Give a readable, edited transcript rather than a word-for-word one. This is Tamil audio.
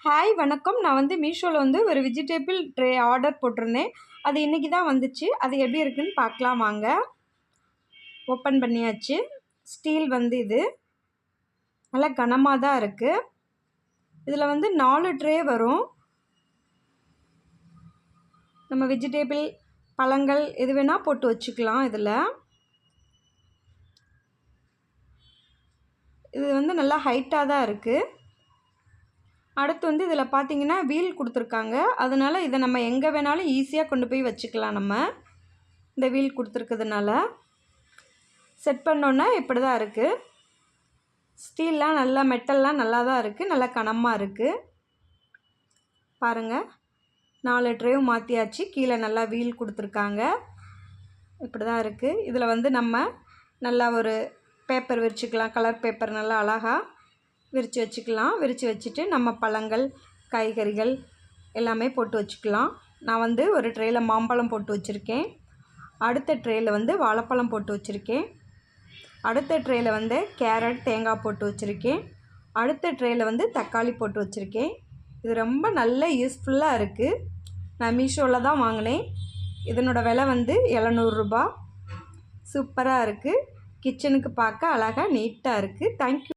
ஹாய் வணக்கம். நான் மீஷோவில் ஒரு வெஜிடபிள் ட்ரே ஆர்டர் போட்டிருந்தேன். அது இன்றைக்கி தான் வந்துச்சு. அது எப்படி இருக்குதுன்னு பார்க்கலாம் வாங்க. ஓப்பன் பண்ணியாச்சு. ஸ்டீல் இது நல்லா கனமாக தான் இருக்குது. இதில் 4 ட்ரே வரும். நம்ம வெஜிடபிள் பழங்கள் எது வேணால் போட்டு வச்சுக்கலாம். இது நல்லா ஹைட்டாக தான் இருக்குது. அடுத்து இதில் பார்த்தீங்கன்னா வீல் கொடுத்துருக்காங்க. அதனால் இதை நம்ம எங்கே வேணாலும் ஈஸியாக கொண்டு போய் வச்சுக்கலாம். நம்ம இந்த வீல் கொடுத்துருக்கிறதுனால செட் பண்ணோன்னா இப்படி தான் இருக்குது. ஸ்டீல்லாம் நல்லா மெட்டல்லாம் நல்லா தான் இருக்குது. நல்லா கனமாக இருக்குது. பாருங்கள், 4 ட்ரேவும் மாற்றியாச்சு. கீழே நல்லா வீல் கொடுத்துருக்காங்க. இப்படி தான் இருக்குது. இதில் நம்ம நல்லா ஒரு பேப்பர் விரிச்சிக்கலாம். கலர் பேப்பர் நல்லா அழகாக விரித்து வச்சுக்கலாம். விரித்து வச்சுட்டு நம்ம பழங்கள் காய்கறிகள் எல்லாமே போட்டு வச்சுக்கலாம். நான் ஒரு ட்ரேயில் மாம்பழம் போட்டு வச்சுருக்கேன். அடுத்த ட்ரேயில் வாழைப்பழம் போட்டு வச்சுருக்கேன். அடுத்த ட்ரேயில் கேரட் தேங்காய் போட்டு வச்சுருக்கேன். அடுத்த ட்ரேயில் தக்காளி போட்டு வச்சுருக்கேன். இது ரொம்ப நல்ல யூஸ்ஃபுல்லாக இருக்குது. நான் மீஷோவில் தான் வாங்கினேன். இதனோட விலை 700 ரூபா. சூப்பராக இருக்குது. கிச்சனுக்கு பார்க்க அழகாக நீட்டாக இருக்குது. தேங்க்யூ.